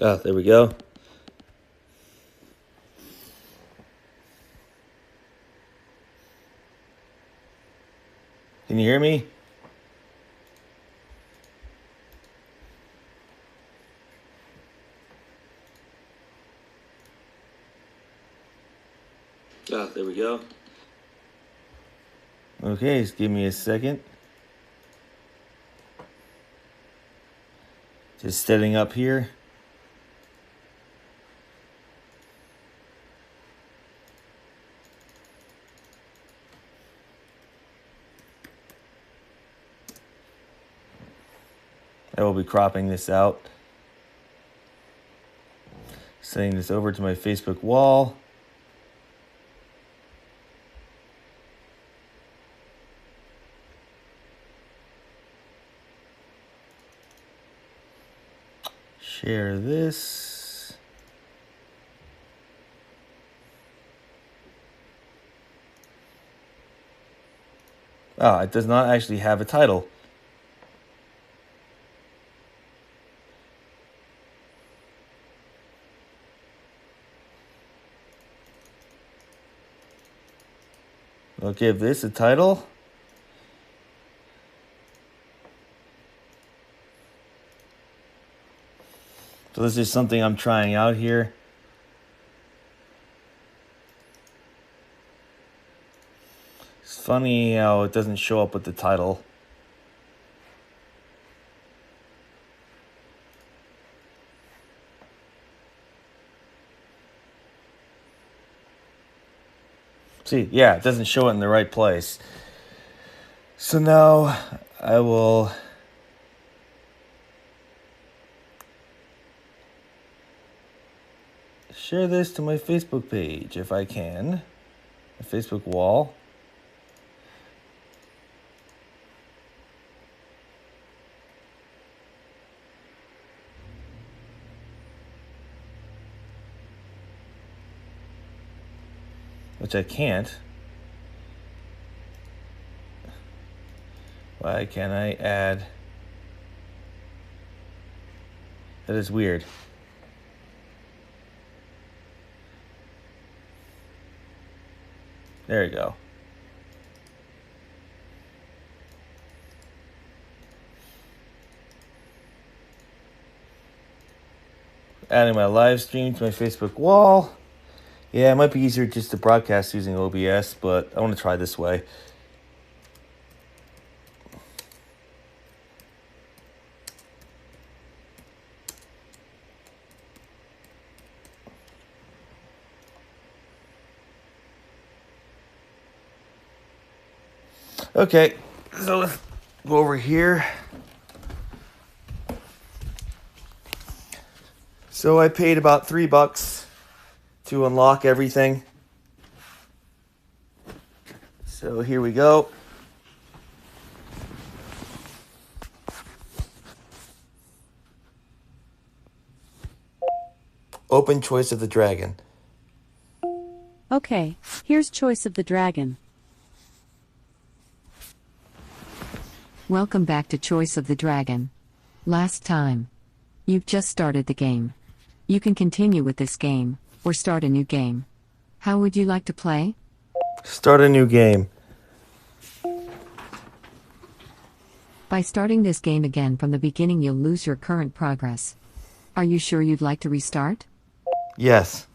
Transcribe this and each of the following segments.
Ah, there we go. Can you hear me? Ah, there we go. Okay, just give me a second. Just setting up here. I will be cropping this out. Sending this over to my Facebook wall. Share this. Ah, it does not actually have a title. I'll give this a title. So this is something I'm trying out here. It's funny how it doesn't show up with the title. See, yeah, it doesn't show it in the right place. So now I will share this to my Facebook page if I can. My Facebook wall. Which I can't. Why can't I add? That is weird. There you go. Adding my live stream to my Facebook wall. Yeah, it might be easier just to broadcast using OBS, but I want to try this way. Okay, so let's go over here. So I paid about $3 to unlock everything. So here we go. Open Choice of the Dragon. Okay, here's Choice of the Dragon. Welcome back to Choice of the Dragon. Last time. You've just started the game. You can continue with this game, or start a new game. How would you like to play? Start a new game. By starting this game again from the beginning, you'll lose your current progress. Are you sure you'd like to restart? Yes.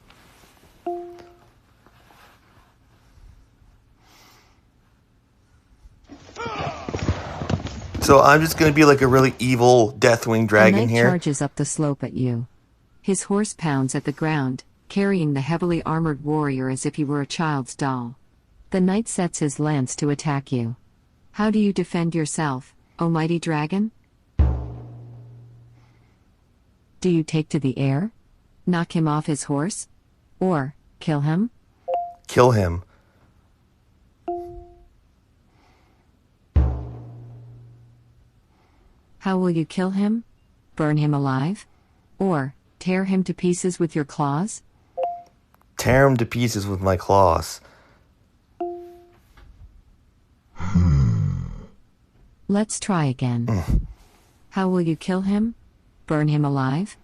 So I'm just going to be like a really evil Deathwing dragon The knight here. charges up the slope at you. His horse pounds at the ground, carrying the heavily armored warrior as if he were a child's doll. The knight sets his lance to attack you. How do you defend yourself, O mighty dragon? Do you take to the air? Knock him off his horse? Or kill him? Kill him. How will you kill him? Burn him alive? Or tear him to pieces with your claws? Tear him to pieces with my claws. Let's try again. How will you kill him? Burn him alive?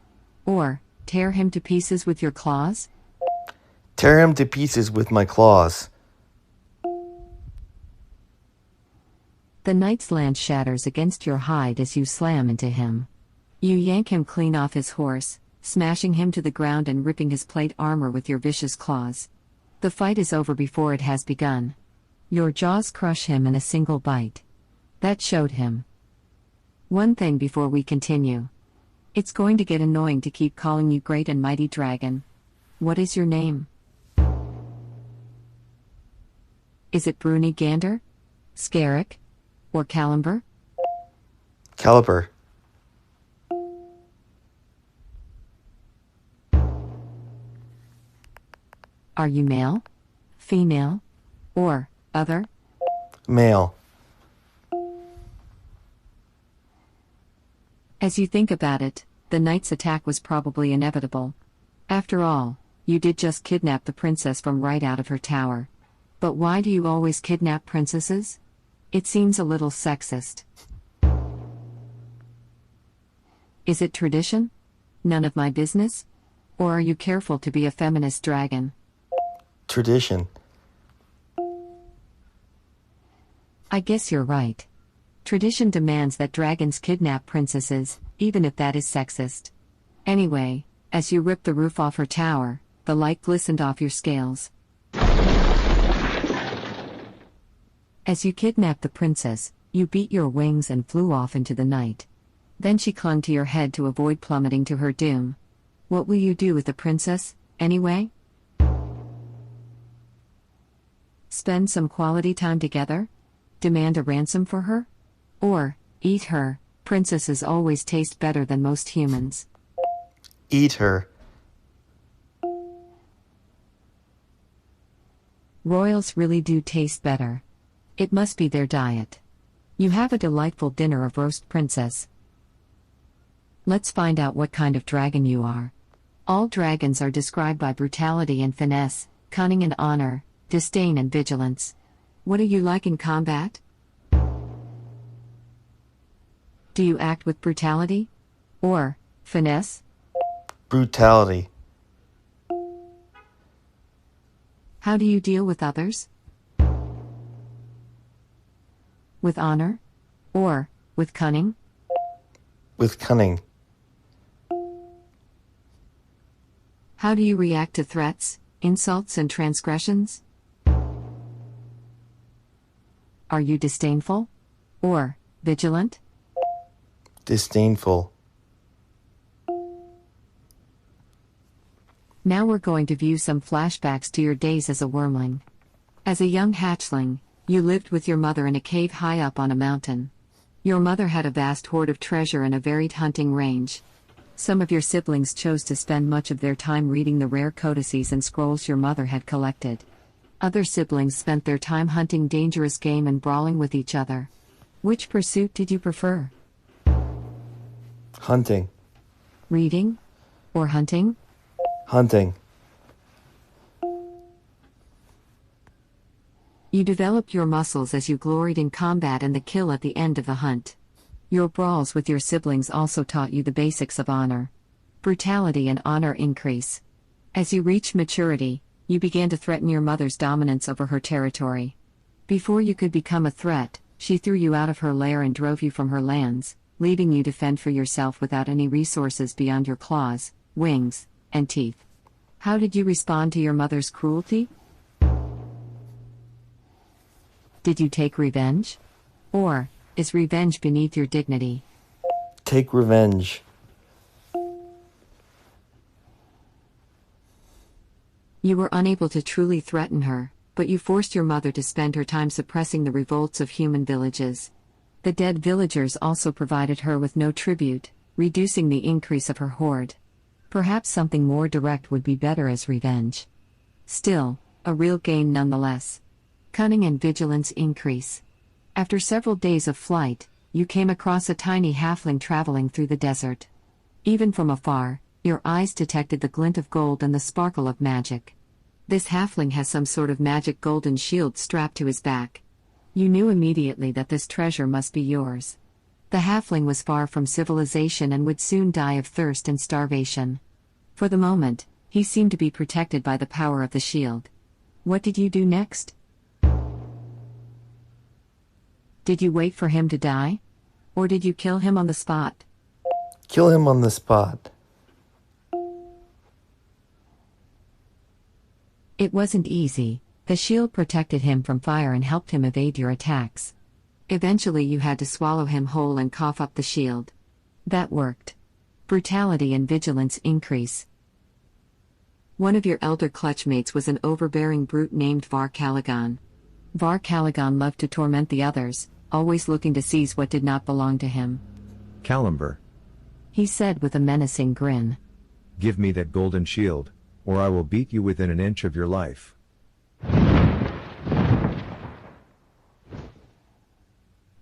Or Tear him to pieces with your claws? Tear him to pieces with my claws. The knight's lance shatters against your hide as you slam into him. You yank him clean off his horse, smashing him to the ground and ripping his plate armor with your vicious claws. The fight is over before it has begun. Your jaws crush him in a single bite. That showed him. One thing before we continue. It's going to get annoying to keep calling you Great and Mighty Dragon. What is your name? Is it Bruni Gander? Scarrick? Or Caliber? Caliber. Are you male? Female? Or other? Male. As you think about it, the knight's attack was probably inevitable. After all, you did just kidnap the princess from right out of her tower. But why do you always kidnap princesses? It seems a little sexist. Is it tradition? None of my business? Or are you careful to be a feminist dragon? Tradition. I guess you're right. Tradition demands that dragons kidnap princesses, even if that is sexist. Anyway, as you ripped the roof off her tower, the light glistened off your scales. As you kidnapped the princess, you beat your wings and flew off into the night. Then she clung to your head to avoid plummeting to her doom. What will you do with the princess, anyway? Spend some quality time together? Demand a ransom for her? Or, eat her? Princesses always taste better than most humans. Eat her. Royals really do taste better. It must be their diet. You have a delightful dinner of roast princess. Let's find out what kind of dragon you are. All dragons are described by brutality and finesse, cunning and honor, disdain and vigilance. What are you like in combat? Do you act with brutality? Or finesse? Brutality. How do you deal with others? With honor? Or with cunning? With cunning. How do you react to threats, insults, and transgressions? Are you disdainful? Or vigilant? Disdainful. Now we're going to view some flashbacks to your days as a wormling. As a young hatchling, you lived with your mother in a cave high up on a mountain. Your mother had a vast hoard of treasure and a varied hunting range. Some of your siblings chose to spend much of their time reading the rare codices and scrolls your mother had collected. Other siblings spent their time hunting dangerous game and brawling with each other. Which pursuit did you prefer? Hunting. Reading? Or hunting? Hunting. You developed your muscles as you gloried in combat and the kill at the end of the hunt. Your brawls with your siblings also taught you the basics of honor. Brutality and honor increase. As you reached maturity, you began to threaten your mother's dominance over her territory. Before you could become a threat, she threw you out of her lair and drove you from her lands, leaving you to fend for yourself without any resources beyond your claws, wings, and teeth. How did you respond to your mother's cruelty? Did you take revenge? Or is revenge beneath your dignity? Take revenge. You were unable to truly threaten her, but you forced your mother to spend her time suppressing the revolts of human villages. The dead villagers also provided her with no tribute, reducing the increase of her hoard. Perhaps something more direct would be better as revenge. Still, a real gain nonetheless. Cunning and vigilance increase. After several days of flight, you came across a tiny halfling traveling through the desert. Even from afar, your eyes detected the glint of gold and the sparkle of magic. This halfling has some sort of magic golden shield strapped to his back. You knew immediately that this treasure must be yours. The halfling was far from civilization and would soon die of thirst and starvation. For the moment, he seemed to be protected by the power of the shield. What did you do next? Did you wait for him to die? Or did you kill him on the spot? Kill him on the spot. It wasn't easy. The shield protected him from fire and helped him evade your attacks. Eventually you had to swallow him whole and cough up the shield. That worked. Brutality and vigilance increase. One of your elder clutchmates was an overbearing brute named Var Caligan. Var Caligan loved to torment the others, always looking to seize what did not belong to him. Kalimber, He said with a menacing grin. give me that golden shield, or I will beat you within an inch of your life.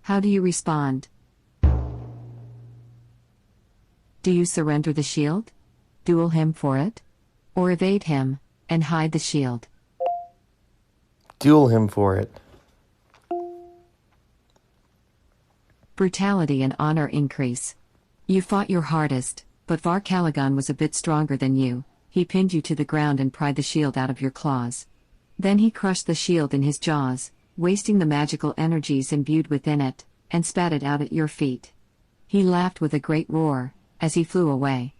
How do you respond? Do you surrender the shield? Duel him for it? Or evade him, and hide the shield? Duel him for it. Brutality and honor increase. You fought your hardest, but Var Caligan was a bit stronger than you. He pinned you to the ground and pried the shield out of your claws. Then he crushed the shield in his jaws, wasting the magical energies imbued within it, and spat it out at your feet. He laughed with a great roar, as he flew away.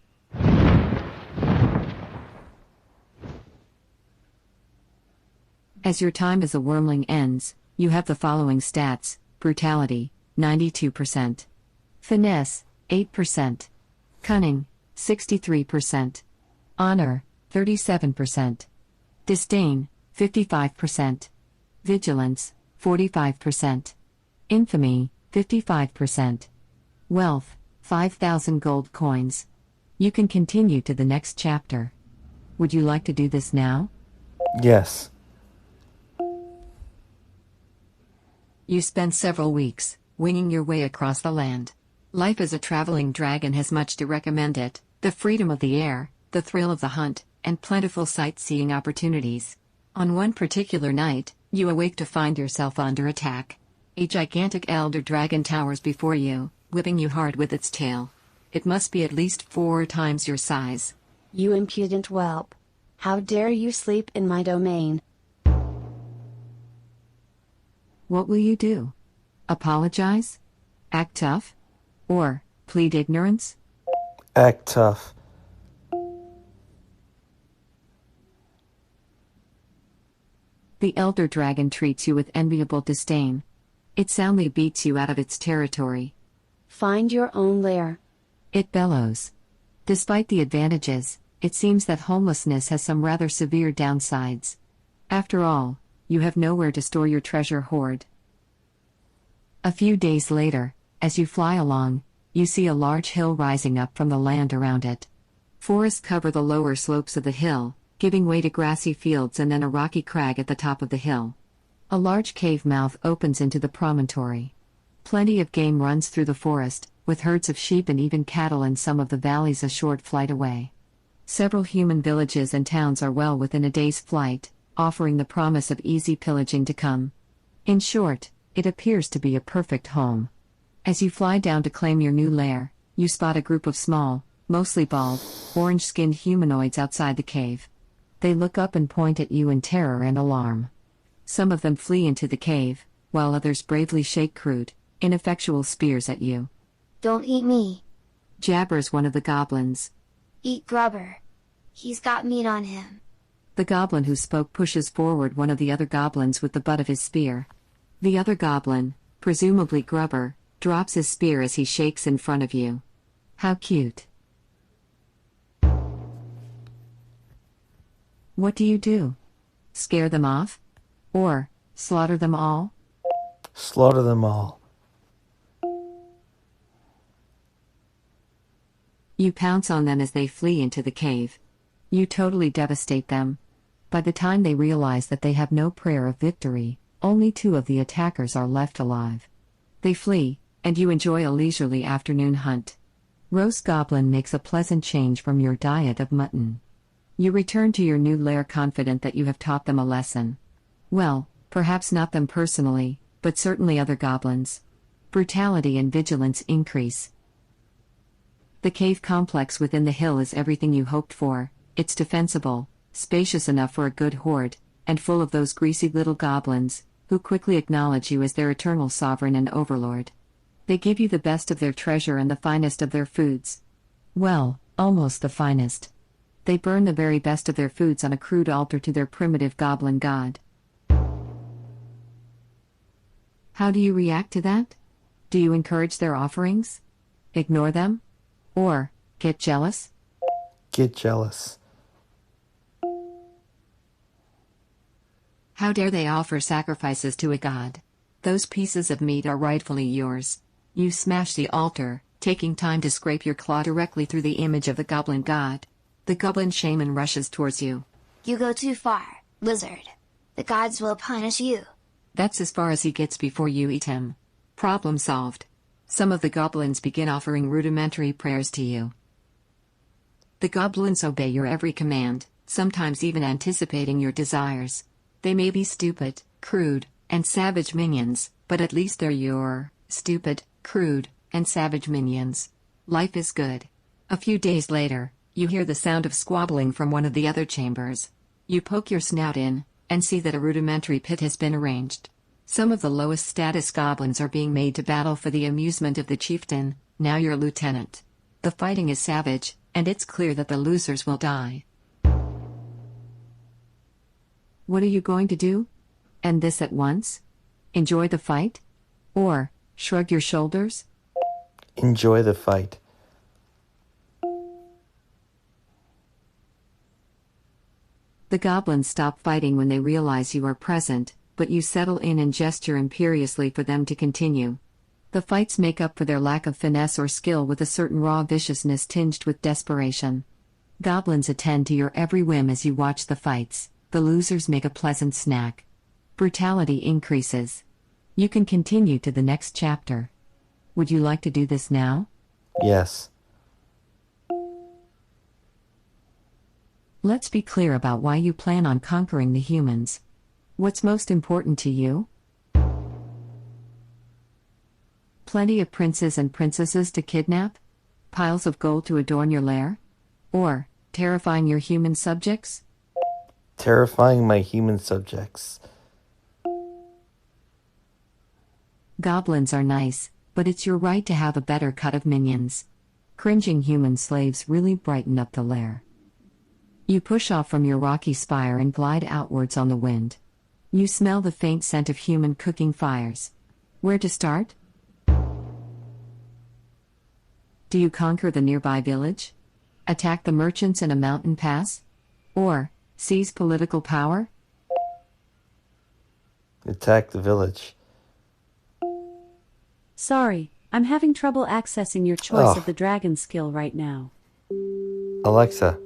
As your time as a wormling ends, you have the following stats: brutality, 92%. Finesse, 8%. Cunning, 63%. Honor, 37%. Disdain, 55%. Vigilance, 45%. Infamy, 55%. Wealth, 5,000 gold coins. You can continue to the next chapter. Would you like to do this now? Yes. You spend several weeks winging your way across the land. Life as a traveling dragon has much to recommend it: the freedom of the air, the thrill of the hunt, and plentiful sightseeing opportunities. On one particular night, you awake to find yourself under attack. A gigantic elder dragon towers before you, whipping you hard with its tail. It must be at least 4 times your size. You impudent whelp! How dare you sleep in my domain? What will you do? Apologize? Act tough? Or plead ignorance? Act tough. The elder dragon treats you with enviable disdain. It soundly beats you out of its territory. Find your own lair. It bellows. Despite the advantages, it seems that homelessness has some rather severe downsides. After all, you have nowhere to store your treasure hoard. A few days later, as you fly along, you see a large hill rising up from the land around it. Forests cover the lower slopes of the hill, giving way to grassy fields and then a rocky crag at the top of the hill. A large cave mouth opens into the promontory. Plenty of game runs through the forest, with herds of sheep and even cattle in some of the valleys a short flight away. Several human villages and towns are well within a day's flight, offering the promise of easy pillaging to come. In short, it appears to be a perfect home. As you fly down to claim your new lair, you spot a group of small, mostly bald, orange-skinned humanoids outside the cave. They look up and point at you in terror and alarm. Some of them flee into the cave, while others bravely shake crude, ineffectual spears at you. Don't eat me. Jabbers one of the goblins. Eat Grubber. He's got meat on him. The goblin who spoke pushes forward one of the other goblins with the butt of his spear. The other goblin, presumably Grubber, drops his spear as he shakes in front of you. How cute. What do you do? Scare them off? Or slaughter them all? Slaughter them all. You pounce on them as they flee into the cave. You totally devastate them. By the time they realize that they have no prayer of victory, only 2 of the attackers are left alive. They flee, and you enjoy a leisurely afternoon hunt. Roast Goblin makes a pleasant change from your diet of mutton. You return to your new lair confident that you have taught them a lesson. Well, perhaps not them personally, but certainly other goblins. Brutality and vigilance increase. The cave complex within the hill is everything you hoped for. It's defensible, spacious enough for a good horde, and full of those greasy little goblins, who quickly acknowledge you as their eternal sovereign and overlord. They give you the best of their treasure and the finest of their foods. Well, almost the finest. They burn the very best of their foods on a crude altar to their primitive goblin god. How do you react to that? Do you encourage their offerings? Ignore them? Or get jealous? Get jealous. How dare they offer sacrifices to a god? Those pieces of meat are rightfully yours. You smash the altar, taking time to scrape your claw directly through the image of the goblin god. The goblin shaman rushes towards you. You go too far, lizard. The gods will punish you. That's as far as he gets before you eat him. Problem solved. Some of the goblins begin offering rudimentary prayers to you. The goblins obey your every command, sometimes even anticipating your desires. They may be stupid, crude, and savage minions, but at least they're your stupid, crude, and savage minions. Life is good. A few days later, you hear the sound of squabbling from one of the other chambers. You poke your snout in, and see that a rudimentary pit has been arranged. Some of the lowest status goblins are being made to battle for the amusement of the chieftain, now your lieutenant. The fighting is savage, and it's clear that the losers will die. What are you going to do? End this at once? Enjoy the fight? Or shrug your shoulders? Enjoy the fight. The goblins stop fighting when they realize you are present, but you settle in and gesture imperiously for them to continue. The fights make up for their lack of finesse or skill with a certain raw viciousness tinged with desperation. Goblins attend to your every whim as you watch the fights. The losers make a pleasant snack. Brutality increases. You can continue to the next chapter. Would you like to do this now? Yes. Let's be clear about why you plan on conquering the humans. What's most important to you? Plenty of princes and princesses to kidnap? Piles of gold to adorn your lair? Or terrifying your human subjects? Terrifying my human subjects. Goblins are nice, but it's your right to have a better cut of minions. Cringing human slaves really brighten up the lair. You push off from your rocky spire and glide outwards on the wind. You smell the faint scent of human cooking fires. Where to start? Do you conquer the nearby village? Attack the merchants in a mountain pass? Or seize political power? Attack the village. Sorry, I'm having trouble accessing your choice Oh. of the dragon skill right now. Alexa.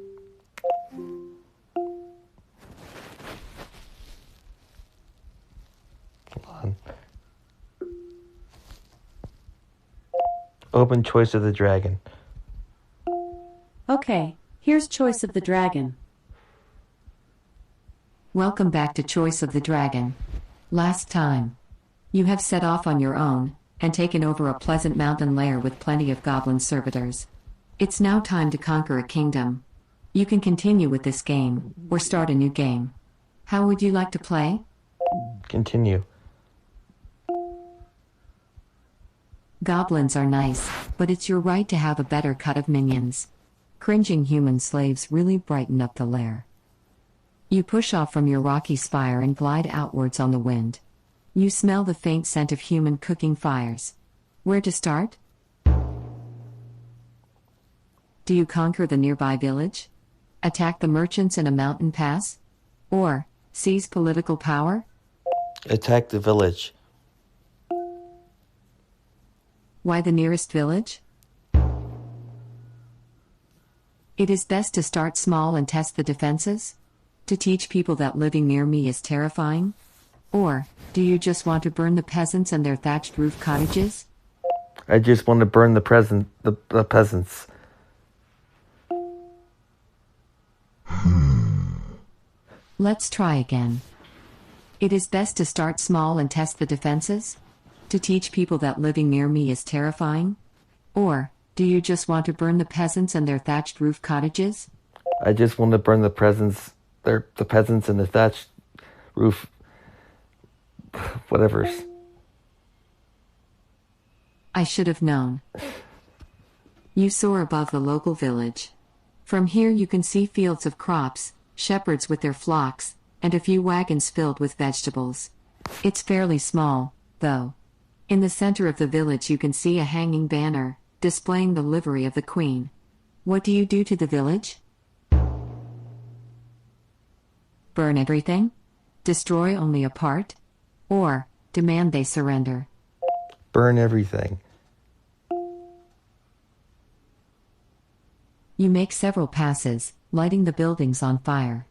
Hold on. Open choice of the dragon. Okay, here's choice of the dragon. Welcome back to Choice of the Dragon. Last time, you have set off on your own, and taken over a pleasant mountain lair with plenty of goblin servitors. It's now time to conquer a kingdom. You can continue with this game, or start a new game. How would you like to play? Continue. Goblins are nice, but it's your right to have a better cut of minions. Cringing human slaves really brighten up the lair. You push off from your rocky spire and glide outwards on the wind. You smell the faint scent of human cooking fires. Where to start? Do you conquer the nearby village? Attack the merchants in a mountain pass? Or seize political power? Attack the village. Why the nearest village? It is best to start small and test the defenses? To teach people that living near me is terrifying? Or do you just want to burn the peasants and their thatched roof cottages? I just want to burn the peasants. Let's try again. It is best to start small and test the defenses? To teach people that living near me is terrifying? Or Do you just want to burn the peasants and their thatched roof cottages? I just want to burn the peasants and the thatched roof whatever's. I should have known. You soar above the local village. From here you can see fields of crops, shepherds with their flocks, and a few wagons filled with vegetables. It's fairly small, though. In the center of the village you can see a hanging banner, displaying the livery of the Queen. What do you do to the village? Burn everything? Destroy only a part? Or demand they surrender? Burn everything. You make several passes, lighting the buildings on fire.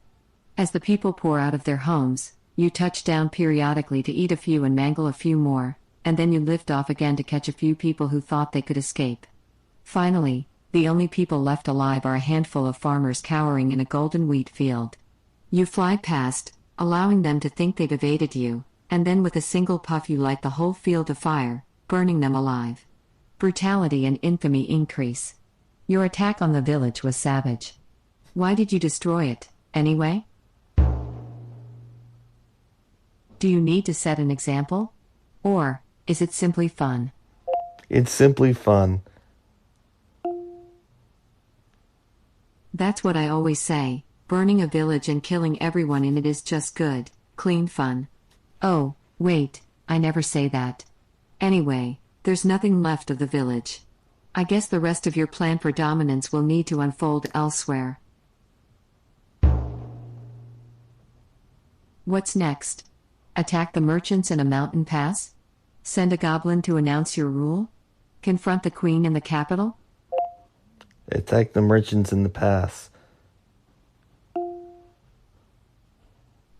As the people pour out of their homes, you touch down periodically to eat a few and mangle a few more, and then you lift off again to catch a few people who thought they could escape. Finally, the only people left alive are a handful of farmers cowering in a golden wheat field. You fly past, allowing them to think they've evaded you, and then with a single puff you light the whole field afire, burning them alive. Brutality and infamy increase. Your attack on the village was savage. Why did you destroy it, anyway? Do you need to set an example? Or is it simply fun? It's simply fun. That's what I always say. Burning a village and killing everyone in it is just good, clean fun. Oh, wait, I never say that. Anyway, there's nothing left of the village. I guess the rest of your plan for dominance will need to unfold elsewhere. What's next? Attack the merchants in a mountain pass? Send a goblin to announce your rule? Confront the Queen in the capital? Attack the merchants in the pass.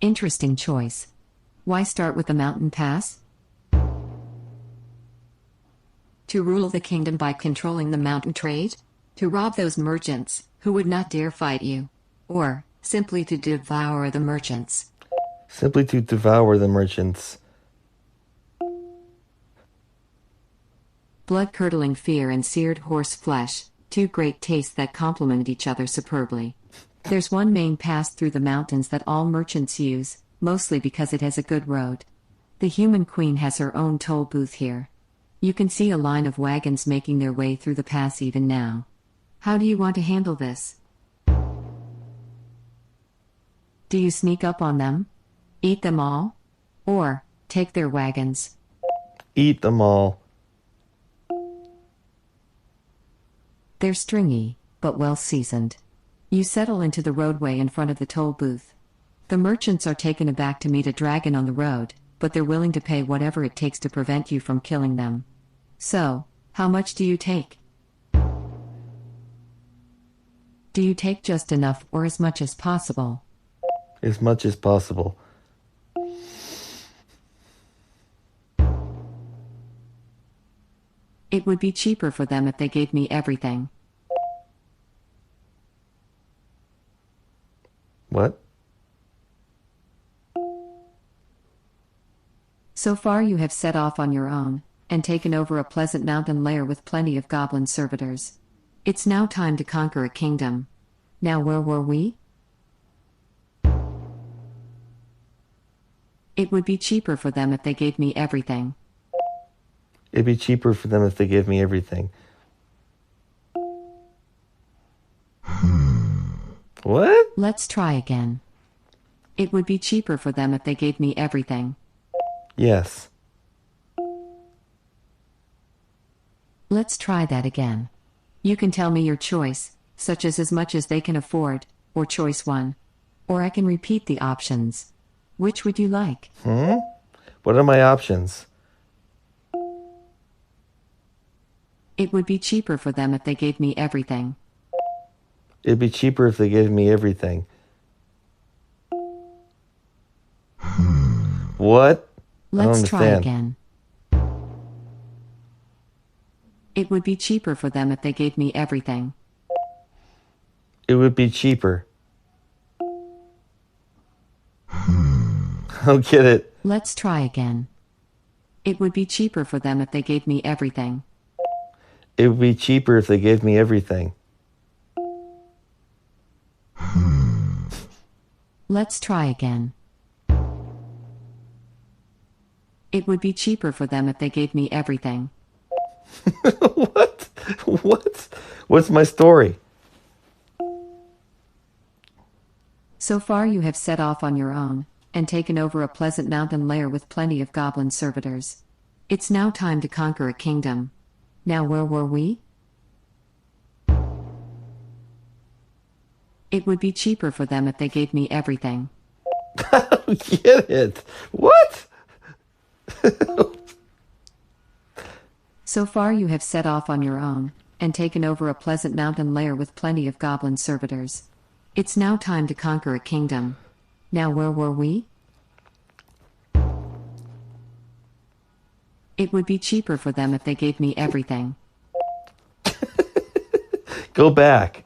Interesting choice. Why start with the mountain pass? To rule the kingdom by controlling the mountain trade? To rob those merchants, who would not dare fight you? Or, simply to devour the merchants? Simply to devour the merchants. Blood-curdling fear and seared horse flesh, two great tastes that complement each other superbly. There's one main pass through the mountains that all merchants use, mostly because it has a good road. The human queen has her own toll booth here. You can see a line of wagons making their way through the pass even now. How do you want to handle this? Do you sneak up on them? Eat them all? Or take their wagons? Eat them all. They're stringy, but well seasoned. You settle into the roadway in front of the toll booth. The merchants are taken aback to meet a dragon on the road, but they're willing to pay whatever it takes to prevent you from killing them. So, how much do you take? Do you take just enough or as much as possible? As much as possible. It would be cheaper for them if they gave me everything. What? So far you have set off on your own, and taken over a pleasant mountain lair with plenty of goblin servitors. It's now time to conquer a kingdom. Now where were we? It would be cheaper for them if they gave me everything. It'd be cheaper for them if they gave me everything. What? Let's try again. It would be cheaper for them if they gave me everything. Yes. Let's try that again. You can tell me your choice, such as much as they can afford, or choice one. Or I can repeat the options. Which would you like? What are my options? It would be cheaper for them if they gave me everything. It'd be cheaper if they gave me everything. What? I don't Let's try understand. again. It would be cheaper for them if they gave me everything. It would be cheaper. I don't get it. Let's try again. It would be cheaper for them if they gave me everything. It would be cheaper if they gave me everything. Let's try again. It would be cheaper for them if they gave me everything. What? What? What's my story? So far you have set off on your own, and taken over a pleasant mountain lair with plenty of goblin servitors. It's now time to conquer a kingdom. Now where were we? It would be cheaper for them if they gave me everything. I don't get it. What? So far you have set off on your own, and taken over a pleasant mountain lair with plenty of goblin servitors. It's now time to conquer a kingdom. Now where were we? It would be cheaper for them if they gave me everything. Go back.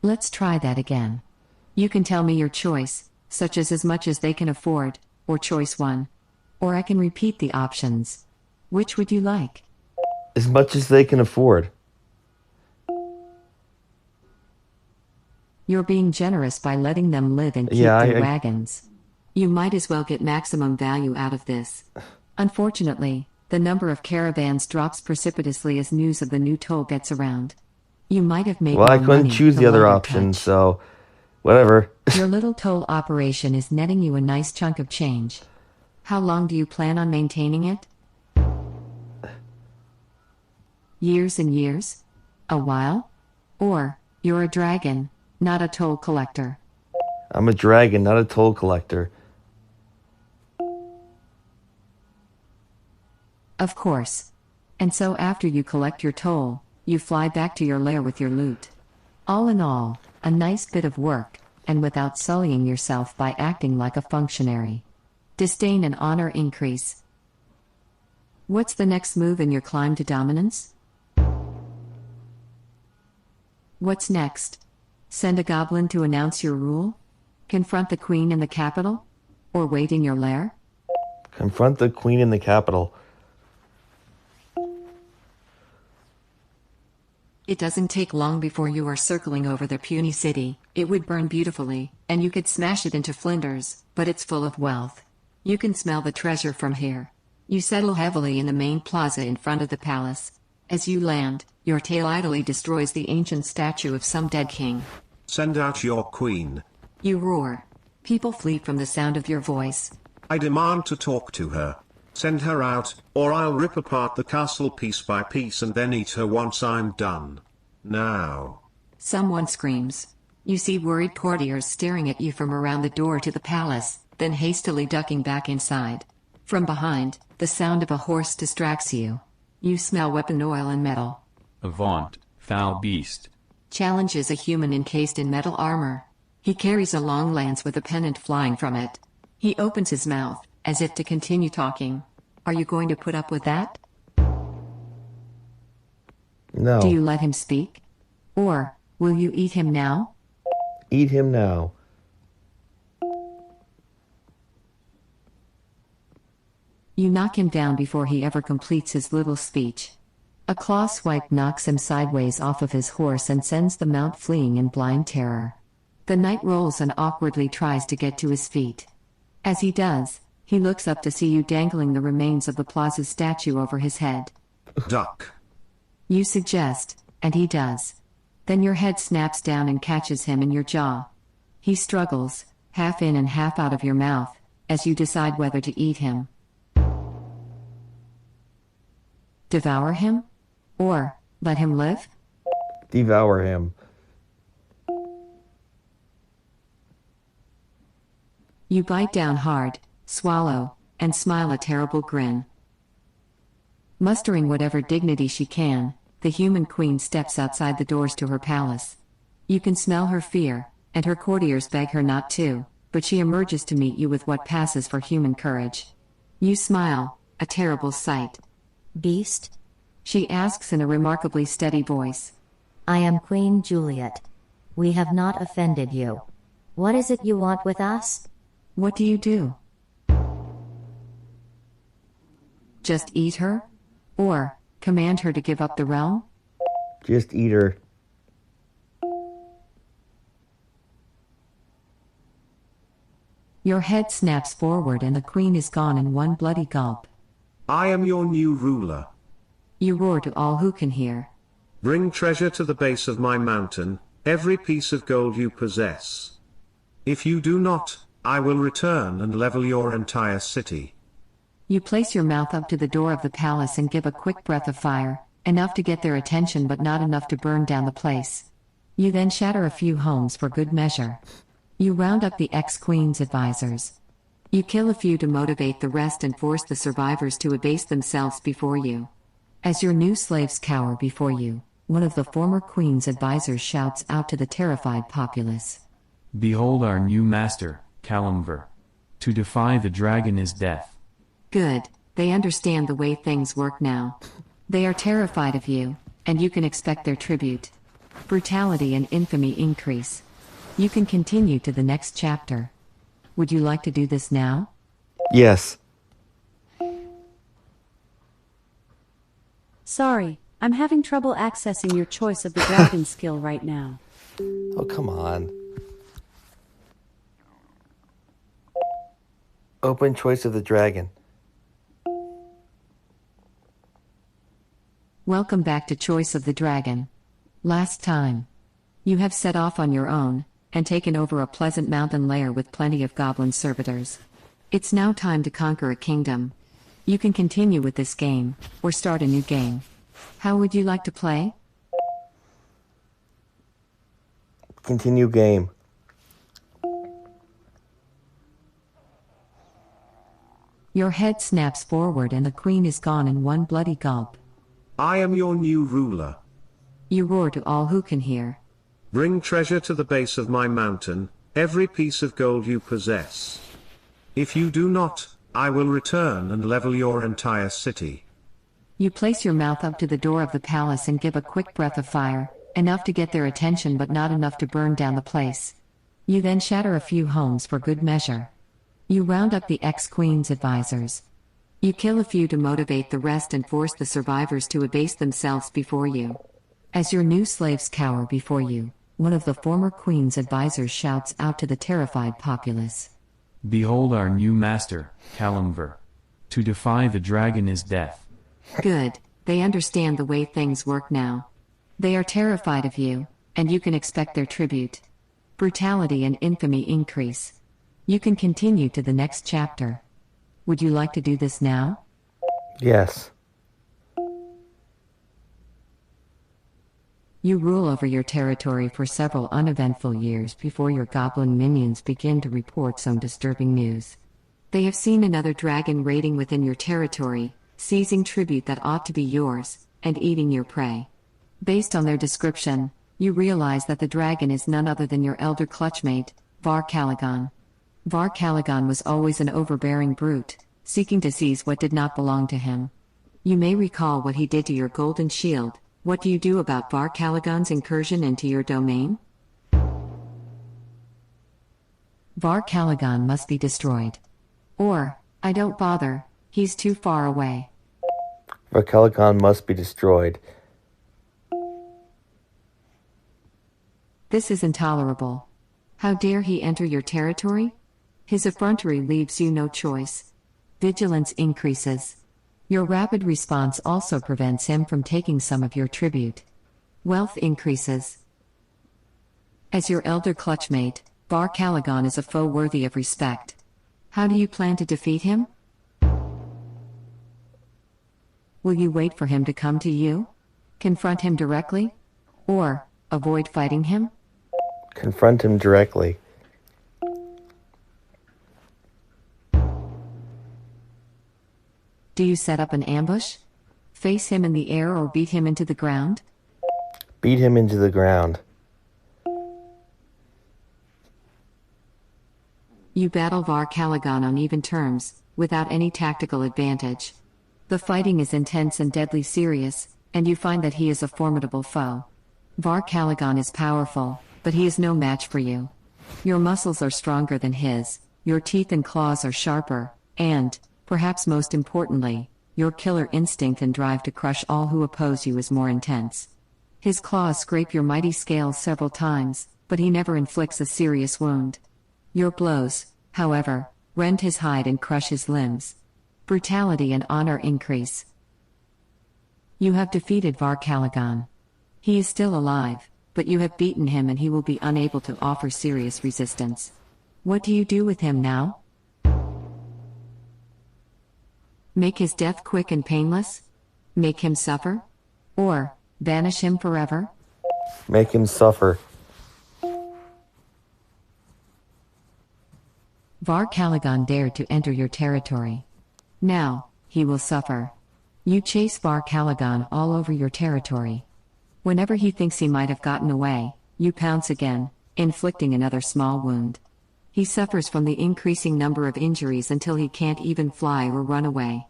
Let's try that again. You can tell me your choice, such as much as they can afford, or choice 1. Or I can repeat the options. Which would you like? As much as they can afford. You're being generous by letting them live and keep their wagons. You might as well get maximum value out of this. Unfortunately, the number of caravans drops precipitously as news of the new toll gets around. You might have made Well, more I couldn't money choose the other option, so whatever. Your little toll operation is netting you a nice chunk of change. How long do you plan on maintaining it? Years and years? A while? Or, you're a dragon, not a toll collector. I'm a dragon, not a toll collector. Of course. And so after you collect your toll, you fly back to your lair with your loot. All in all, a nice bit of work, and without sullying yourself by acting like a functionary. Disdain and honor increase. What's the next move in your climb to dominance? What's next? Send a goblin to announce your rule? Confront the queen in the capital? Or wait in your lair? Confront the queen in the capital. It doesn't take long before you are circling over the puny city. It would burn beautifully, and you could smash it into flinders, but it's full of wealth. You can smell the treasure from here. You settle heavily in the main plaza in front of the palace. As you land, your tail idly destroys the ancient statue of some dead king. Send out your queen. You roar. People flee from the sound of your voice. I demand to talk to her. Send her out, or I'll rip apart the castle piece by piece and then eat her once I'm done. Now. Someone screams. You see worried courtiers staring at you from around the door to the palace, then hastily ducking back inside. From behind, the sound of a horse distracts you. You smell weapon oil and metal. Avaunt, foul beast. Challenges a human encased in metal armor. He carries a long lance with a pennant flying from it. He opens his mouth, as if to continue talking. Are you going to put up with that? No. Do you let him speak? Or, will you eat him now? Eat him now. You knock him down before he ever completes his little speech. A claw swipe knocks him sideways off of his horse and sends the mount fleeing in blind terror. The knight rolls and awkwardly tries to get to his feet. As he does, he looks up to see you dangling the remains of the plaza's statue over his head. Duck. You suggest, and he does. Then your head snaps down and catches him in your jaw. He struggles, half in and half out of your mouth, as you decide whether to eat him. Devour him? Or, let him live? Devour him. You bite down hard, swallow, and smile a terrible grin. Mustering whatever dignity she can, the human queen steps outside the doors to her palace. You can smell her fear, and her courtiers beg her not to, but she emerges to meet you with what passes for human courage. You smile, a terrible sight. Beast? She asks in a remarkably steady voice. I am Queen Juliet. We have not offended you. What is it you want with us? What do you do? Just eat her? Or, command her to give up the realm? Just eat her. Your head snaps forward and the queen is gone in one bloody gulp. I am your new ruler. You roar to all who can hear. Bring treasure to the base of my mountain, every piece of gold you possess. If you do not, I will return and level your entire city. You place your mouth up to the door of the palace and give a quick breath of fire, enough to get their attention but not enough to burn down the place. You then shatter a few homes for good measure. You round up the ex-queen's advisors. You kill a few to motivate the rest and force the survivors to abase themselves before you. As your new slaves cower before you, one of the former queen's advisors shouts out to the terrified populace. Behold our new master, Kalimver. To defy the dragon is death. Good, they understand the way things work now. They are terrified of you, and you can expect their tribute. Brutality and infamy increase. You can continue to the next chapter. Would you like to do this now? Yes. Sorry, I'm having trouble accessing your choice of the dragon skill right now. Oh, come on. Open choice of the dragon. Welcome back to Choice of the Dragon. Last time, you have set off on your own, and taken over a pleasant mountain lair with plenty of goblin servitors. It's now time to conquer a kingdom. You can continue with this game, or start a new game. How would you like to play? Continue game. Your head snaps forward and the queen is gone in one bloody gulp. I am your new ruler. You roar to all who can hear. Bring treasure to the base of my mountain, every piece of gold you possess. If you do not, I will return and level your entire city. You place your mouth up to the door of the palace and give a quick breath of fire, enough to get their attention but not enough to burn down the place. You then shatter a few homes for good measure. You round up the ex-queen's advisors. You kill a few to motivate the rest and force the survivors to abase themselves before you. As your new slaves cower before you, one of the former queen's advisors shouts out to the terrified populace. Behold our new master, Kalimver. To defy the dragon is death. Good, they understand the way things work now. They are terrified of you, and you can expect their tribute. Brutality and infamy increase. You can continue to the next chapter. Would you like to do this now? Yes. You rule over your territory for several uneventful years before your goblin minions begin to report some disturbing news. They have seen another dragon raiding within your territory, seizing tribute that ought to be yours, and eating your prey. Based on their description, you realize that the dragon is none other than your elder clutchmate, Var Caligan. Var Caligan was always an overbearing brute, seeking to seize what did not belong to him. You may recall what he did to your golden shield. What do you do about Var Caligan's incursion into your domain? Var Caligan must be destroyed. Or, I don't bother, he's too far away. Var Caligan must be destroyed. This is intolerable. How dare he enter your territory? His effrontery leaves you no choice. Vigilance increases. Your rapid response also prevents him from taking some of your tribute. Wealth increases. As your elder clutchmate, Var Caligan is a foe worthy of respect. How do you plan to defeat him? Will you wait for him to come to you? Confront him directly? Or, avoid fighting him? Confront him directly. Do you set up an ambush? Face him in the air or beat him into the ground? Beat him into the ground. You battle Var Caligan on even terms, without any tactical advantage. The fighting is intense and deadly serious, and you find that he is a formidable foe. Var Caligan is powerful, but he is no match for you. Your muscles are stronger than his, your teeth and claws are sharper, and, perhaps most importantly, Your killer instinct and drive to crush all who oppose you is more intense. His claws scrape your mighty scales several times, but he never inflicts a serious wound. Your blows, however, rend his hide and crush his limbs. Brutality and honor increase. You have defeated Var Caligan. He is still alive, but you have beaten him and he will be unable to offer serious resistance. What do you do with him now? Make his death quick and painless? Make him suffer? Or banish him forever? Make him suffer. Var Caligan dared to enter your territory. Now, he will suffer. You chase Var Caligan all over your territory. Whenever he thinks he might have gotten away, you pounce again, inflicting another small wound. He suffers from the increasing number of injuries until he can't even fly or run away.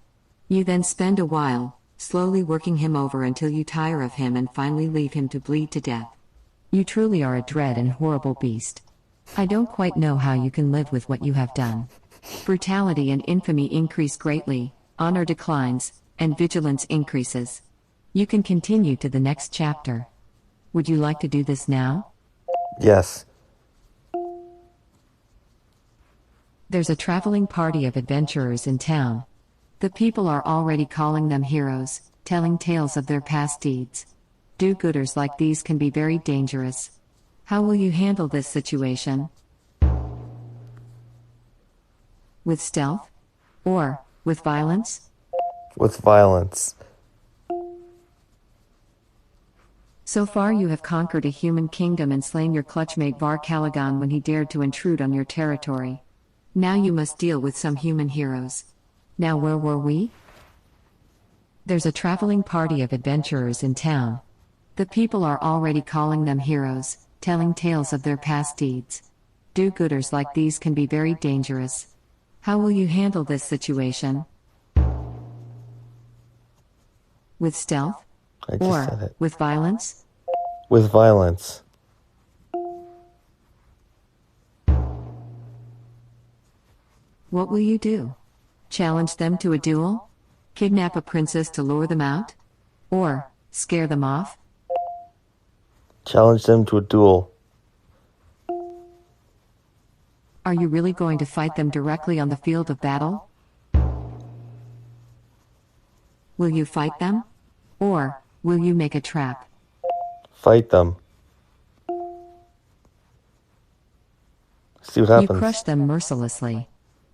You then spend a while, slowly working him over until you tire of him and finally leave him to bleed to death. You truly are a dread and horrible beast. I don't quite know how you can live with what you have done. Brutality and infamy increase greatly, honor declines, and vigilance increases. You can continue to the next chapter. Would you like to do this now? Yes. There's a traveling party of adventurers in town. The people are already calling them heroes, telling tales of their past deeds. Do-gooders like these can be very dangerous. How will you handle this situation? With stealth? Or with violence? With violence. So far you have conquered a human kingdom and slain your clutchmate Var Caligan when he dared to intrude on your territory. Now you must deal with some human heroes. Now where were we? There's a traveling party of adventurers in town. The people are already calling them heroes, telling tales of their past deeds. Do-gooders like these can be very dangerous. How will you handle this situation? With stealth? I just said Or it. with violence? With violence. What will you do? Challenge them to a duel? Kidnap a princess to lure them out? Or scare them off? Challenge them to a duel. Are you really going to fight them directly on the field of battle? Will you fight them? Or will you make a trap? Fight them. See what You happens. crush them mercilessly.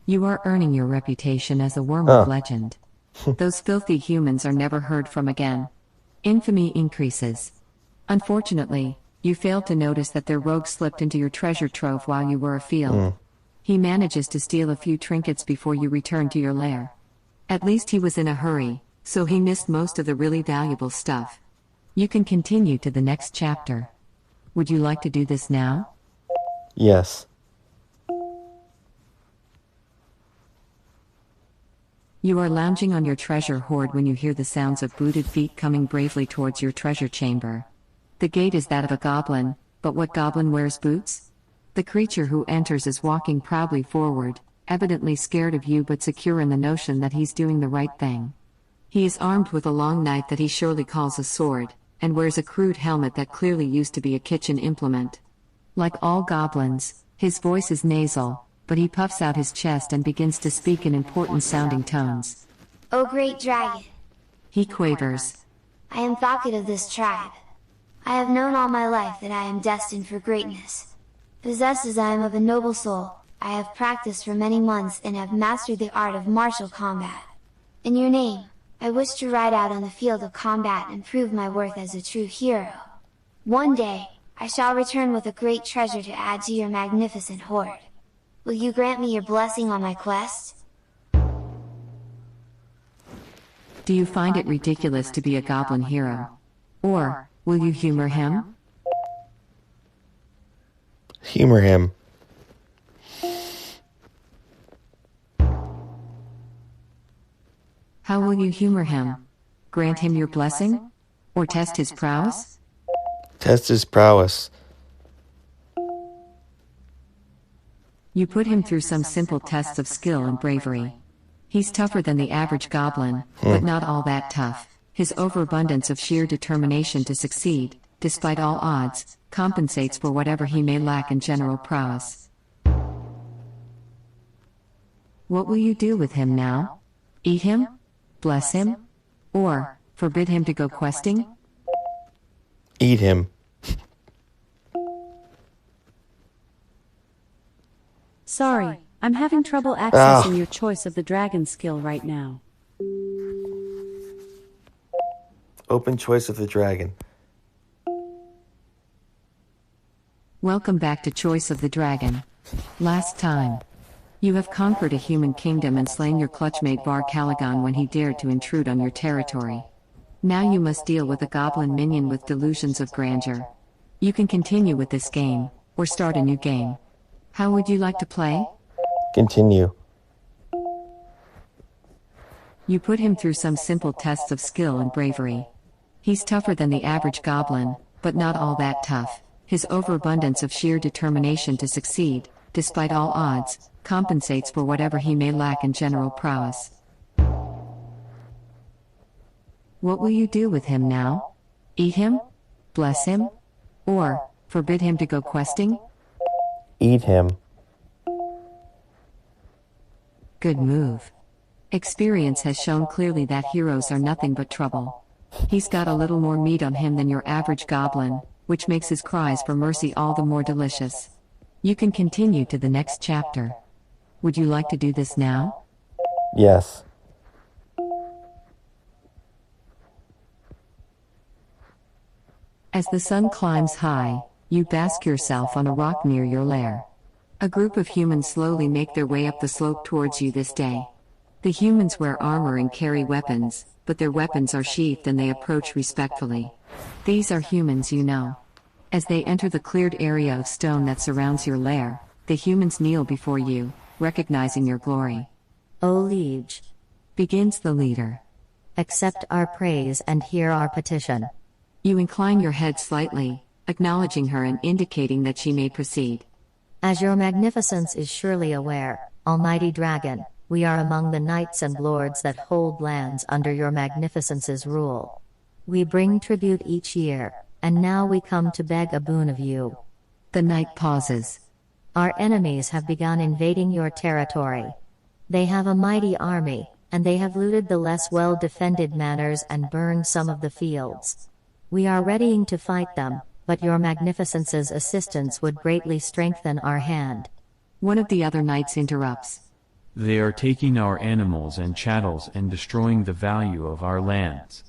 You are earning your reputation as a worm Huh. of legend. Those filthy humans are never heard from again. Infamy increases. Unfortunately, you failed to notice that their rogue slipped into your treasure trove while you were afield. He manages to steal a few trinkets before you return to your lair. At least he was in a hurry, so he missed most of the really valuable stuff. You can continue to the next chapter. Would you like to do this now? Yes. You are lounging on your treasure hoard when you hear the sounds of booted feet coming bravely towards your treasure chamber. The gate is that of a goblin, but what goblin wears boots? The creature who enters is walking proudly forward, evidently scared of you but secure in the notion that he's doing the right thing. He is armed with a long knife that he surely calls a sword, and wears a crude helmet that clearly used to be a kitchen implement. Like all goblins, his voice is nasal, but he puffs out his chest and begins to speak in important-sounding tones. O great dragon, He quavers. I am Thakid of this tribe. I have known all my life that I am destined for greatness. Possessed as I am of a noble soul, I have practiced for many months and have mastered the art of martial combat. In your name, I wish to ride out on the field of combat and prove my worth as a true hero. One day, I shall return with a great treasure to add to your magnificent hoard. Will you grant me your blessing on my quest? Do you find it ridiculous to be a goblin hero? Or will you humor him? Humor him. How will you humor him? Grant him your blessing? Or test his prowess? Test his prowess. You put him through some simple tests of skill and bravery. He's tougher than the average goblin, but not all that tough. His overabundance of sheer determination to succeed, despite all odds, compensates for whatever he may lack in general prowess. What will you do with him now? Eat him? Bless him? Or forbid him to go questing? Eat him. Sorry, I'm having trouble accessing your choice of the dragon skill right now. Open choice of the dragon. Welcome back to Choice of the Dragon. Last time, you have conquered a human kingdom and slain your clutchmate Bar Caligon when he dared to intrude on your territory. Now you must deal with a goblin minion with delusions of grandeur. You can continue with this game, or start a new game. How would you like to play? Continue. You put him through some simple tests of skill and bravery. He's tougher than the average goblin, but not all that tough. His overabundance of sheer determination to succeed, despite all odds, compensates for whatever he may lack in general prowess. What will you do with him now? Eat him? Bless him? Or forbid him to go questing? Eat him. Good move. Experience has shown clearly that heroes are nothing but trouble. He's got a little more meat on him than your average goblin, which makes his cries for mercy all the more delicious. You can continue to the next chapter. Would you like to do this now? Yes. As the sun climbs high, you bask yourself on a rock near your lair. A group of humans slowly make their way up the slope towards you this day. The humans wear armor and carry weapons, but their weapons are sheathed and they approach respectfully. These are humans you know. As they enter the cleared area of stone that surrounds your lair, the humans kneel before you, recognizing your glory. O liege, Begins the leader. accept our praise and hear our petition. You incline your head slightly, acknowledging her and indicating that she may proceed. As your magnificence is surely aware, almighty dragon, we are among the knights and lords that hold lands under your magnificence's rule. We bring tribute each year, and now we come to beg a boon of you. The knight pauses. Our enemies have begun invading your territory. They have a mighty army, and they have looted the less well-defended manors and burned some of the fields. We are readying to fight them, but your magnificence's assistance would greatly strengthen our hand. One of the other knights interrupts. They are taking our animals and chattels and destroying the value of our lands.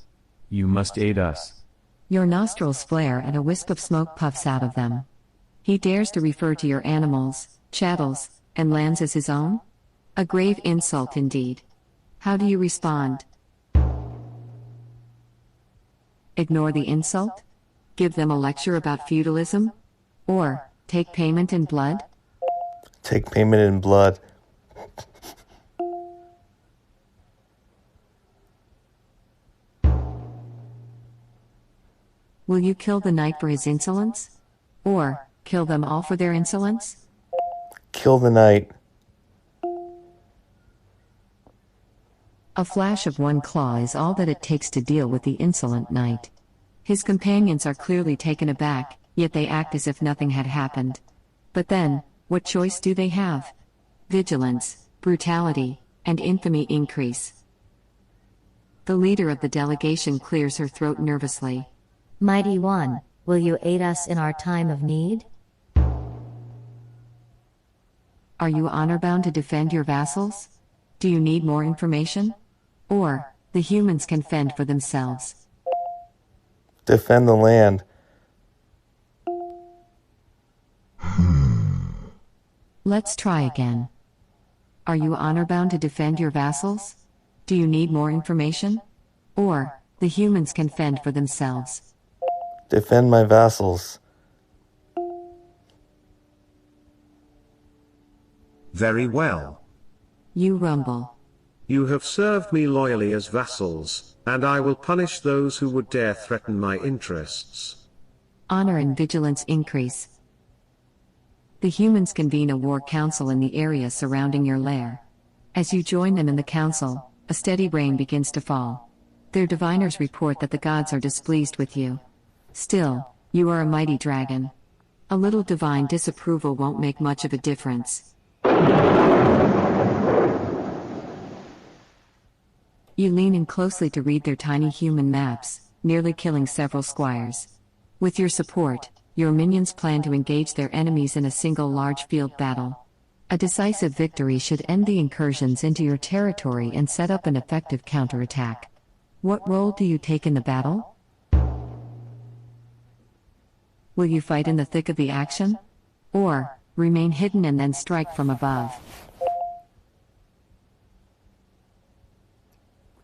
You must aid us. Your nostrils flare and a wisp of smoke puffs out of them. He dares to refer to your animals, chattels, and lands as his own? A grave insult indeed. How do you respond? Ignore the insult? Give them a lecture about feudalism? Or take payment in blood? Take payment in blood. Will you kill the knight for his insolence? Or kill them all for their insolence? Kill the knight. A flash of one claw is all that it takes to deal with the insolent knight. His companions are clearly taken aback, yet they act as if nothing had happened. But then, what choice do they have? Vigilance, brutality, and infamy increase. The leader of the delegation clears her throat nervously. Mighty One, will you aid us in our time of need? Are you honor-bound to defend your vassals? Do you need more information? Or, the humans can fend for themselves. Defend the land. Let's try again. Are you honor-bound to defend your vassals? Do you need more information? Or, the humans can fend for themselves. Defend my vassals. Very well. You rumble. You have served me loyally as vassals, and I will punish those who would dare threaten my interests. Honor and vigilance increase. The humans convene a war council in the area surrounding your lair. As you join them in the council, a steady rain begins to fall. Their diviners report that the gods are displeased with you. Still, you are a mighty dragon. A little divine disapproval won't make much of a difference. You lean in closely to read their tiny human maps, nearly killing several squires. With your support, your minions plan to engage their enemies in a single large field battle. A decisive victory should end the incursions into your territory and set up an effective counterattack. What role do you take in the battle? Will you fight in the thick of the action? Or, remain hidden and then strike from above?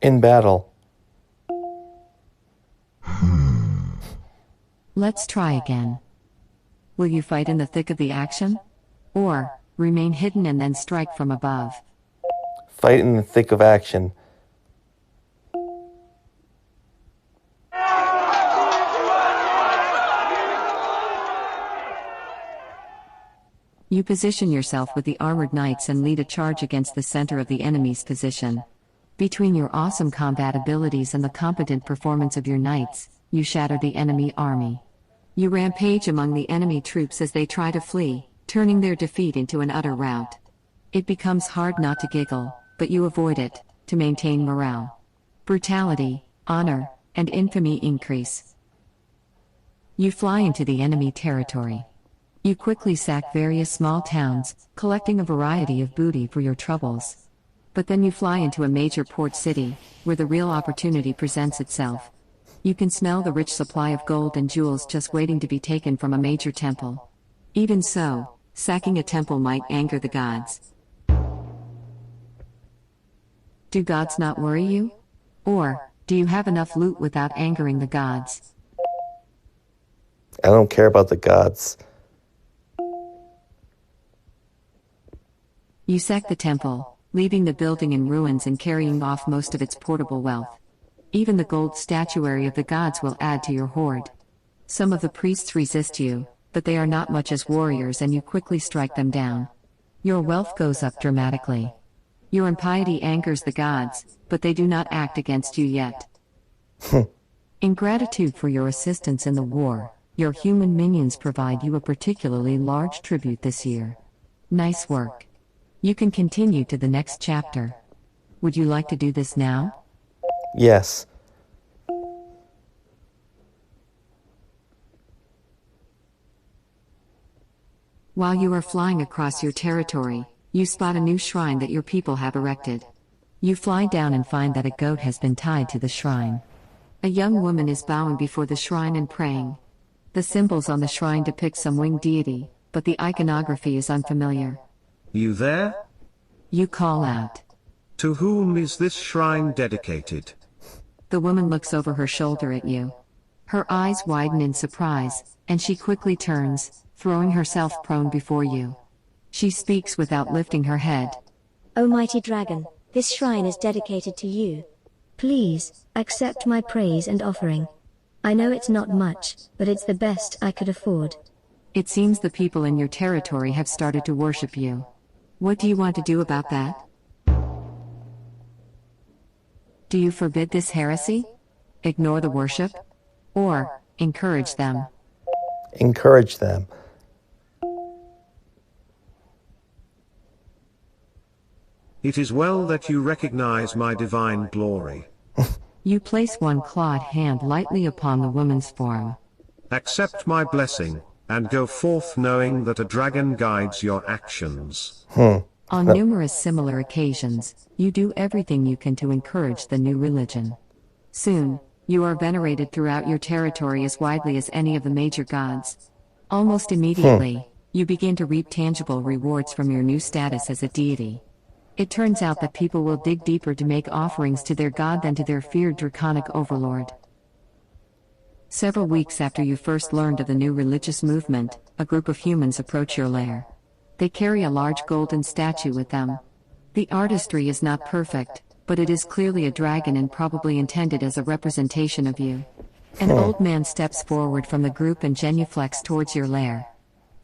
In battle. Let's try again. Will you fight in the thick of the action? Or, remain hidden and then strike from above? Fight in the thick of action. You position yourself with the armored knights and lead a charge against the center of the enemy's position. Between your awesome combat abilities and the competent performance of your knights, you shatter the enemy army. You rampage among the enemy troops as they try to flee, turning their defeat into an utter rout. It becomes hard not to giggle, but you avoid it, to maintain morale. Brutality, honor, and infamy increase. You fly into the enemy territory. You quickly sack various small towns, collecting a variety of booty for your troubles. But then you fly into a major port city, where the real opportunity presents itself. You can smell the rich supply of gold and jewels just waiting to be taken from a major temple. Even so, sacking a temple might anger the gods. Do gods not worry you? Or, do you have enough loot without angering the gods? I don't care about the gods. You sack the temple, leaving the building in ruins and carrying off most of its portable wealth. Even the gold statuary of the gods will add to your hoard. Some of the priests resist you, but they are not much as warriors and you quickly strike them down. Your wealth goes up dramatically. Your impiety angers the gods, but they do not act against you yet. In gratitude for your assistance in the war, your human minions provide you a particularly large tribute this year. Nice work. You can continue to the next chapter. Would you like to do this now? Yes. While you are flying across your territory, you spot a new shrine that your people have erected. You fly down and find that a goat has been tied to the shrine. A young woman is bowing before the shrine and praying. The symbols on the shrine depict some winged deity, but the iconography is unfamiliar. You there? You call out. To whom is this shrine dedicated? The woman looks over her shoulder at you. Her eyes widen in surprise, and she quickly turns, throwing herself prone before you. She speaks without lifting her head. O mighty dragon, this shrine is dedicated to you. Please, accept my praise and offering. I know it's not much, but it's the best I could afford. It seems the people in your territory have started to worship you. What do you want to do about that? Do you forbid this heresy? Ignore the worship? Or, encourage them? Encourage them. It is well that you recognize my divine glory. You place one clawed hand lightly upon the woman's form. Accept my blessing, and go forth knowing that a dragon guides your actions. On numerous similar occasions, you do everything you can to encourage the new religion. Soon, you are venerated throughout your territory as widely as any of the major gods. Almost immediately, you begin to reap tangible rewards from your new status as a deity. It turns out that people will dig deeper to make offerings to their god than to their feared draconic overlord. Several weeks after you first learned of the new religious movement, a group of humans approach your lair. They carry a large golden statue with them. The artistry is not perfect, but it is clearly a dragon and probably intended as a representation of you. An old man steps forward from the group and genuflects towards your lair.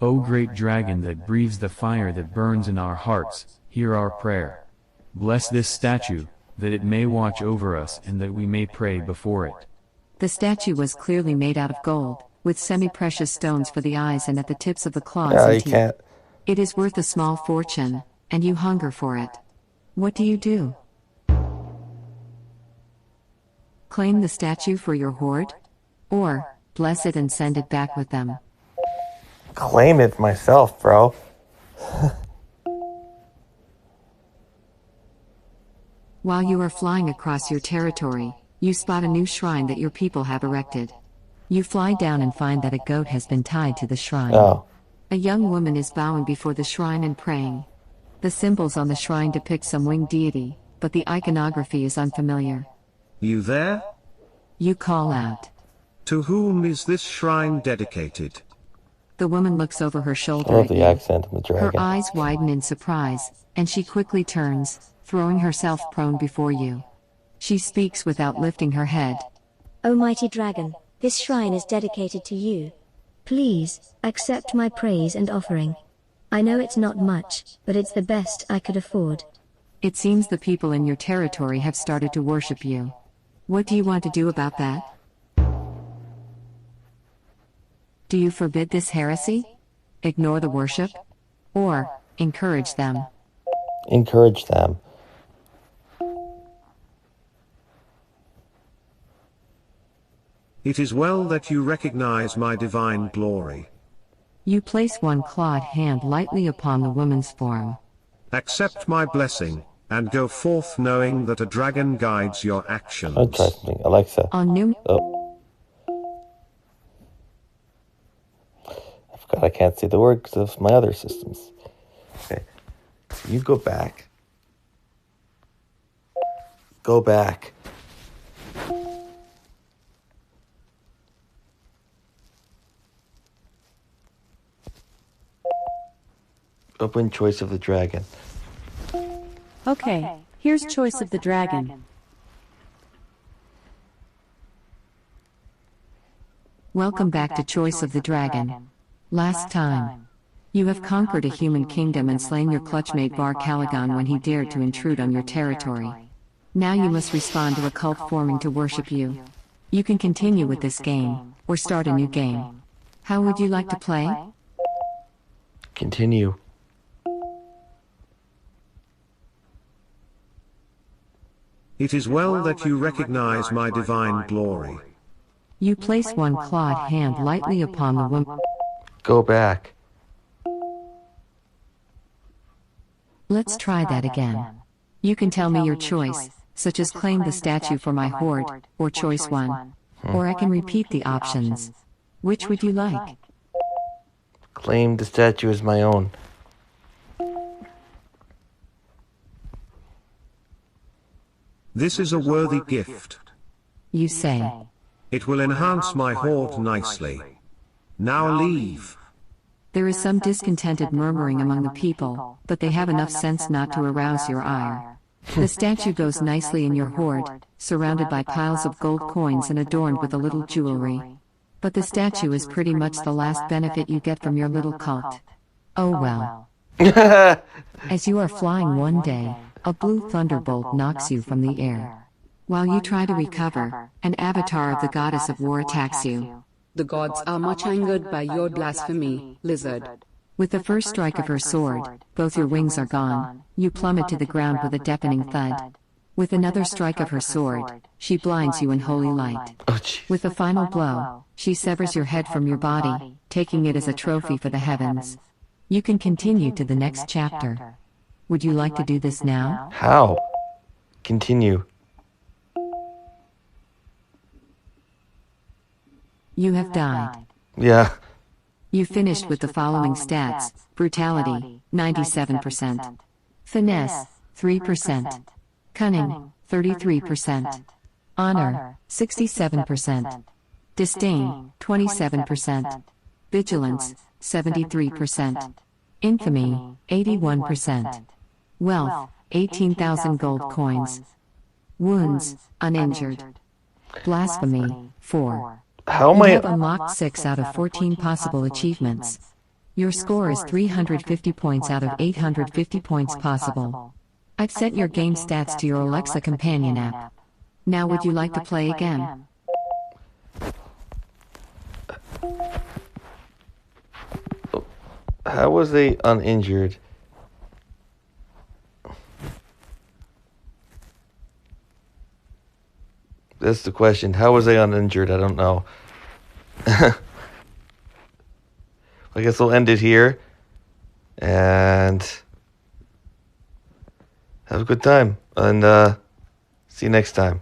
O great dragon that breathes the fire that burns in our hearts, hear our prayer. Bless this statue, that it may watch over us and that we may pray before it. The statue was clearly made out of gold, with semi-precious stones for the eyes and at the tips of the claws Yeah, and you teeth. can't. It is worth a small fortune, and you hunger for it. What do you do? Claim the statue for your hoard? Or, bless it and send it back with them? Claim it myself, bro. While you are flying across your territory, you spot a new shrine that your people have erected. You fly down and find that a goat has been tied to the shrine. Oh. A young woman is bowing before the shrine and praying. The symbols on the shrine depict some winged deity, but the iconography is unfamiliar. You there? You call out. To whom is this shrine dedicated? The woman looks over her I shoulder love at the you. accent of the Her dragon. eyes widen in surprise, and she quickly turns, throwing herself prone before you. She speaks without lifting her head. O mighty dragon, this shrine is dedicated to you. Please, accept my praise and offering. I know it's not much, but it's the best I could afford. It seems the people in your territory have started to worship you. What do you want to do about that? Do you forbid this heresy? Ignore the worship? Or, encourage them? Encourage them. It is well that you recognize my divine glory. You place one clawed hand lightly upon the woman's form. Accept my blessing, and go forth knowing that a dragon guides your actions. I'll try something. Alexa. On new... Oh. I forgot I can't see the word because of my other systems. Okay. You go back. Go back. Open Choice of the Dragon. Okay, here's Choice of the Dragon. Welcome back to Choice of the Dragon. Last time, you have conquered a human kingdom and slain your clutchmate Bar Caligon when he dared to intrude on your territory. Now you must respond to a cult forming to worship you. You can continue with this game, or start a new game. How would you like to play? Continue. It is well that you recognize my divine glory. You place one clawed hand lightly upon the woman. Go back. Let's try that again. You can tell me your choice, such as claim the statue for my hoard, or choice one. Or I can repeat the options. Which would you like? Claim the statue as my own. This is a worthy gift. You say. It will enhance my hoard nicely. Now leave. There is some discontented murmuring among the people, but they have enough sense not to arouse your ire. The statue goes nicely in your hoard, surrounded by piles of gold coins and adorned with a little jewelry. But the statue is pretty much the last benefit you get from your little cult. Oh well. As you are flying one day, a blue thunderbolt knocks you from the air. While you try to recover, an avatar of the goddess of war attacks you. The gods are much angered by your blasphemy, lizard. With the first strike of her sword, both your wings are gone. You plummet to the ground with a deafening thud. With another strike of her sword, she blinds you in holy light. With a final blow, she severs your head from your body, taking it as a trophy for the heavens. You can continue to the next chapter. Would you like to do this now? How? Continue. You have died. Yeah. You finished with the following stats: brutality, 97%. Finesse, 3%. Cunning, 33%. Honor, 67%. Disdain, 27%. Vigilance, 73%. Infamy, 81%. Wealth, 18,000 gold coins. Wounds, uninjured. Blasphemy, 4. How am You I... have unlocked 6 out of 14 possible achievements. Your score is 350 points out of 850 points possible. I've set your game stats to your Alexa companion app. Now would you like to play again? How was they uninjured? That's the question. How was they uninjured? I don't know. I guess we'll end it here. And have a good time. And see you next time.